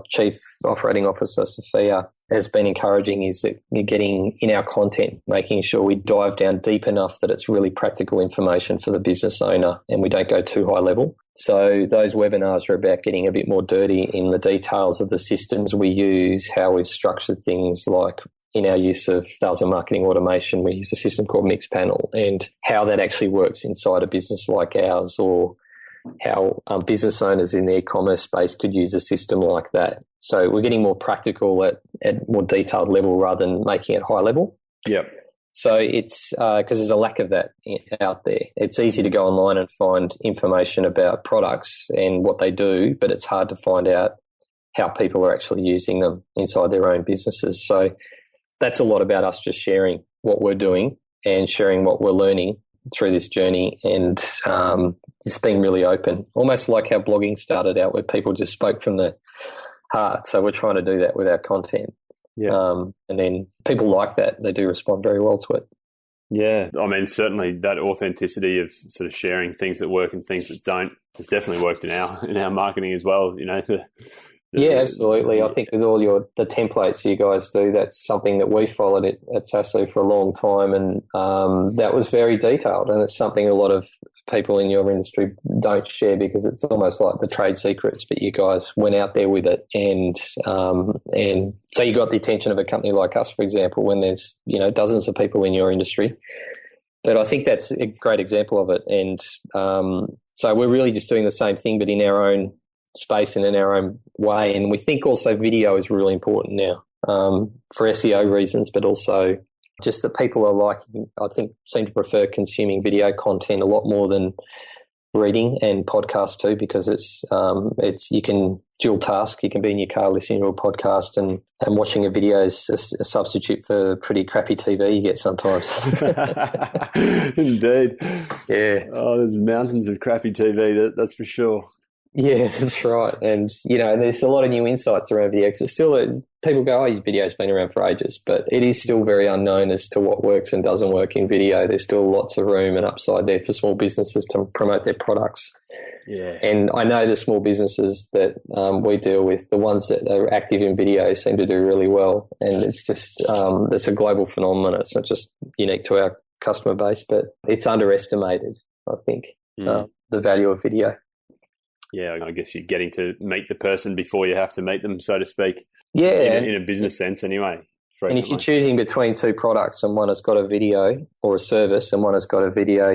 Chief Operating Officer, Sophia, has been encouraging is that you're getting in our content, making sure we dive down deep enough that it's really practical information for the business owner and we don't go too high level. So those webinars are about getting a bit more dirty in the details of the systems we use, how we've structured things, like in our use of sales and marketing automation, we use a system called Mixpanel, and how that actually works inside a business like ours, or how business owners in the e-commerce space could use a system like that. So we're getting more practical at more detailed level rather than making it high level. Yep. So it's because there's a lack of that out there. It's easy to go online and find information about products and what they do, but it's hard to find out how people are actually using them inside their own businesses. So that's a lot about us just sharing what we're doing and sharing what we're learning through this journey, and just being really open, almost like how blogging started out, where people just spoke from the heart. So we're trying to do that with our content. Yeah. And then people like that. They do respond very well to it. Yeah. I mean, certainly that authenticity of sort of sharing things that work and things that don't has definitely worked in our marketing as well. Yeah, absolutely. I think with all the templates you guys do, that's something that we followed at Saasu for a long time, and that was very detailed, and it's something a lot of people in your industry don't share because it's almost like the trade secrets, but you guys went out there with it, and so you got the attention of a company like us, for example, when there's dozens of people in your industry. But I think that's a great example of it, and so we're really just doing the same thing, but in our own space and in our own way. And we think also video is really important now for SEO reasons, but also just that people are seem to prefer consuming video content a lot more than reading, and podcasts too, because it's you can dual task. You can be in your car listening to a podcast and watching a video is a substitute for pretty crappy TV you get sometimes. Indeed. Yeah. Oh, there's mountains of crappy TV, that's for sure. Yeah, that's right. And, there's a lot of new insights around video, because people go, your video's been around for ages, but it is still very unknown as to what works and doesn't work in video. There's still lots of room and upside there for small businesses to promote their products. Yeah. And I know the small businesses that we deal with, the ones that are active in video, seem to do really well. And it's just, it's a global phenomenon. It's not just unique to our customer base, but it's underestimated, I think, the value of video. Yeah, I guess you're getting to meet the person before you have to meet them, so to speak. Yeah. In a business sense anyway. And if you're choosing between two products and one has got a video, or a service and one has got a video,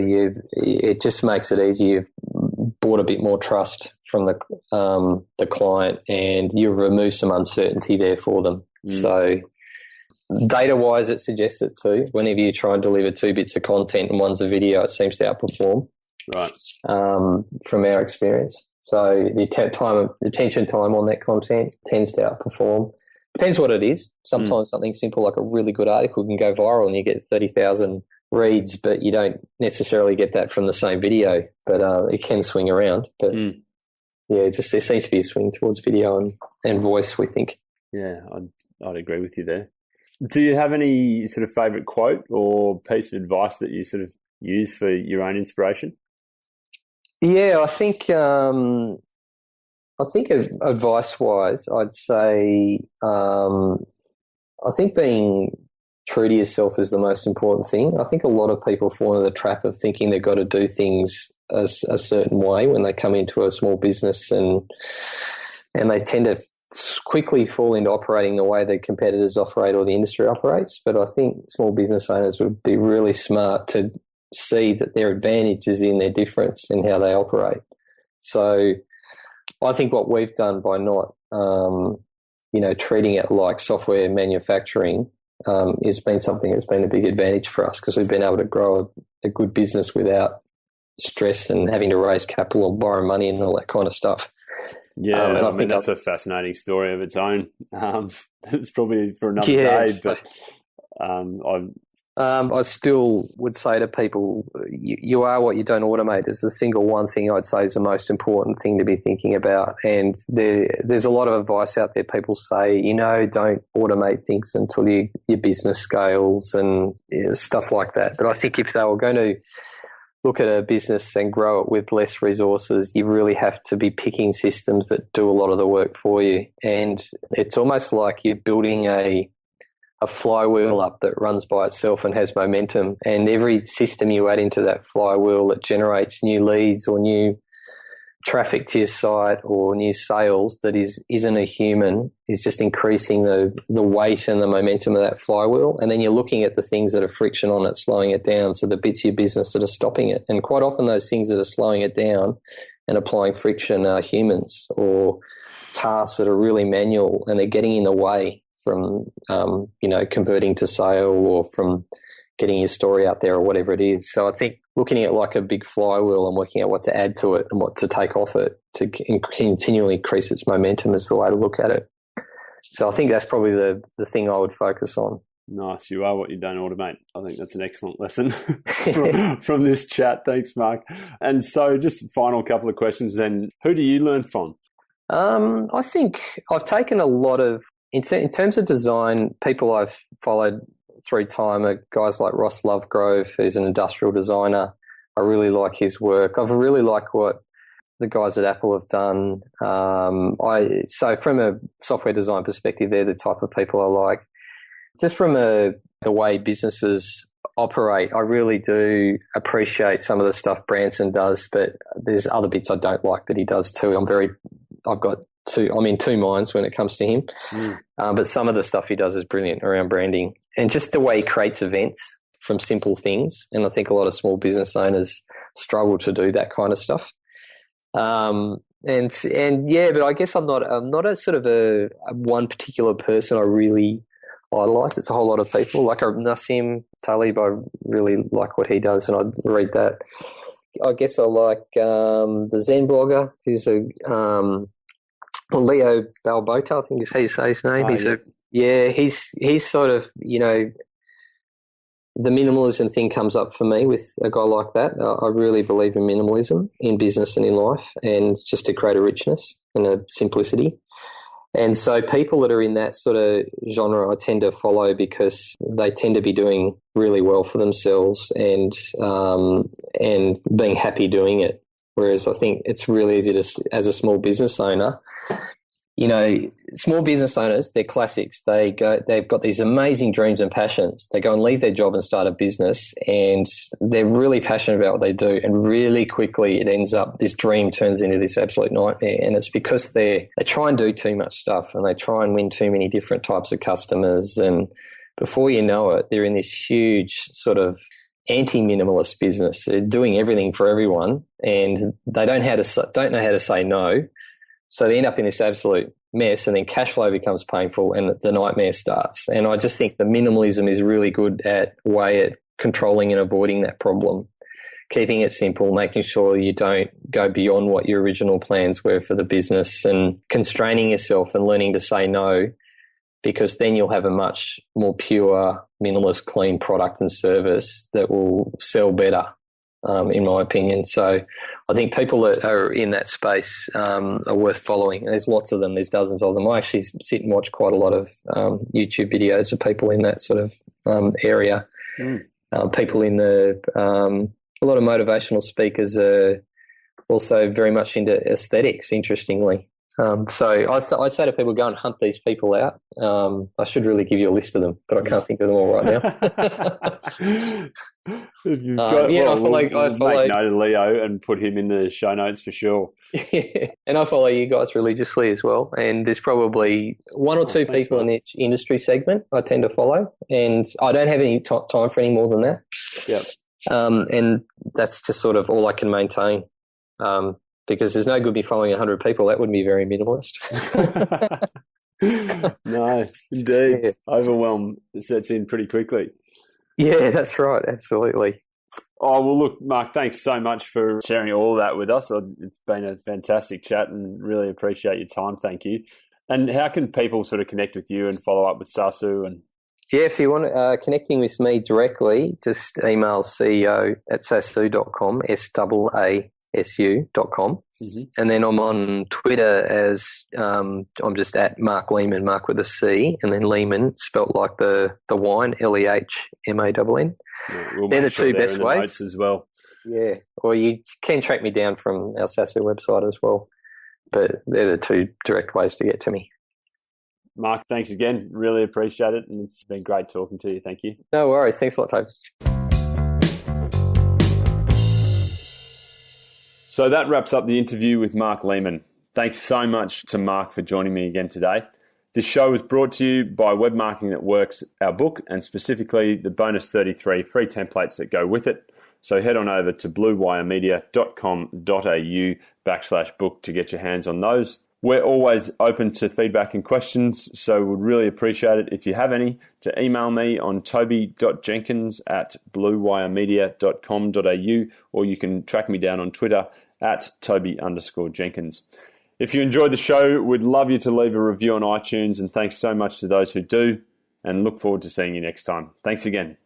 it just makes it easier. You've brought a bit more trust from the client, and you remove some uncertainty there for them. So data-wise, it suggests it too. Whenever you try and deliver two bits of content and one's a video, it seems to outperform. Right. From our experience. So the attention time on that content tends to outperform. Depends what it is. Sometimes something simple like a really good article can go viral and you get 30,000 reads, but you don't necessarily get that from the same video. But it can swing around. But there seems to be a swing towards video and voice, we think. Yeah, I'd agree with you there. Do you have any sort of favourite quote or piece of advice that you sort of use for your own inspiration? Yeah, I think advice-wise, I'd say I think being true to yourself is the most important thing. I think a lot of people fall into the trap of thinking they've got to do things a certain way when they come into a small business, and they tend to quickly fall into operating the way the competitors operate or the industry operates. But I think small business owners would be really smart to see that their advantage is in their difference in how they operate. So I think what we've done by not, treating it like software manufacturing has been something that's been a big advantage for us, because we've been able to grow a good business without stress and having to raise capital or borrow money and all that kind of stuff. Yeah, and I think that's a fascinating story of its own. It's probably for another day, but I still would say to people, you are what you don't automate is the single one thing I'd say is the most important thing to be thinking about. And there's a lot of advice out there. People say, don't automate things until your business scales and stuff like that. But I think if they were going to look at a business and grow it with less resources, you really have to be picking systems that do a lot of the work for you. And it's almost like you're building a flywheel up that runs by itself and has momentum. And every system you add into that flywheel that generates new leads or new traffic to your site or new sales that isn't a human is just increasing the weight and the momentum of that flywheel. And then you're looking at the things that are friction on it, slowing it down, so the bits of your business that are stopping it. And quite often those things that are slowing it down and applying friction are humans or tasks that are really manual and they're getting in the way from converting to sale or from getting your story out there or whatever it is. So I think looking at it like a big flywheel and working out what to add to it and what to take off it to continually increase its momentum is the way to look at it. So I think that's probably the thing I would focus on. Nice. You are what you don't automate. I think that's an excellent lesson from this chat. Thanks, Mark. And so just final couple of questions then. Who do you learn from? I think I've taken a lot of, in terms of design, people I've followed through time are guys like Ross Lovegrove, who's an industrial designer. I really like his work. I've really liked what the guys at Apple have done. So from a software design perspective, they're the type of people I like. Just from the way businesses operate, I really do appreciate some of the stuff Branson does, but there's other bits I don't like that he does too. I'm in two minds when it comes to him. But some of the stuff he does is brilliant around branding and just the way he creates events from simple things. And I think a lot of small business owners struggle to do that kind of stuff. But I guess I'm not a sort of a one particular person I really idolize. It's a whole lot of people. Like Nassim Taleb, I really like what he does and I'd read that. I guess I like the Zen blogger who's Leo Balbota, I think is how you say his name. He's sort of, the minimalism thing comes up for me with a guy like that. I really believe in minimalism in business and in life and just to create a richness and a simplicity. And so people that are in that sort of genre I tend to follow because they tend to be doing really well for themselves and being happy doing it. Whereas I think it's really easy to, as a small business owner, small business owners, they're classics. They've got these amazing dreams and passions. They go and leave their job and start a business and they're really passionate about what they do. And really quickly it ends up, this dream turns into this absolute nightmare. And it's because they try and do too much stuff and they try and win too many different types of customers. And before you know it, they're in this huge sort of anti-minimalist business. They're doing everything for everyone and they don't know how to say no. So they end up in this absolute mess and then cash flow becomes painful and the nightmare starts. And I just think the minimalism is really good at controlling and avoiding that problem, keeping it simple, making sure you don't go beyond what your original plans were for the business and constraining yourself and learning to say no, because then you'll have a much more pure, minimalist, clean product and service that will sell better. In my opinion. So I think people that are in that space are worth following. There's lots of them. There's dozens of them. I actually sit and watch quite a lot of YouTube videos of people in that sort of area. People in a lot of motivational speakers are also very much into aesthetics, interestingly. So I'd say to people, go and hunt these people out. I should really give you a list of them, but I can't think of them all right now. I follow make note of Leo and put him in the show notes for sure. Yeah, and I follow you guys religiously as well. And there's probably one or two people in each industry segment I tend to follow, and I don't have any time for any more than that. Yep. And that's just sort of all I can maintain. Because there's no good me following 100 people. That wouldn't be very minimalist. No, indeed. Yeah. Overwhelm sets in pretty quickly. Yeah, that's right. Absolutely. Oh, well, look, Mark, thanks so much for sharing all that with us. It's been a fantastic chat and really appreciate your time. Thank you. And how can people sort of connect with you and follow up with Saasu? And Yeah, if you want connecting with me directly, just email ceo@saasu.com, SAASU.com. Mm-hmm. And then I'm on Twitter as I'm just at Marc Lehmann, Mark with a C, and then Lehmann spelt like the wine, Lehmann. We'll they're the two best ways notes as well. Yeah, or you can track me down from our Saasu website as well. But they're the two direct ways to get to me. Mark, thanks again. Really appreciate it, and it's been great talking to you. Thank you. No worries. Thanks a lot, Toby. So that wraps up the interview with Marc Lehmann. Thanks so much to Mark for joining me again today. This show was brought to you by Web Marketing That Works, our book, and specifically the bonus 33 free templates that go with it. So head on over to bluewiremedia.com.au/book to get your hands on those. We're always open to feedback and questions, so would really appreciate it if you have any to email me on toby.jenkins@bluewiremedia.com.au, or you can track me down on Twitter at Toby_Jenkins. If you enjoyed the show, we'd love you to leave a review on iTunes, and thanks so much to those who do, and look forward to seeing you next time. Thanks again.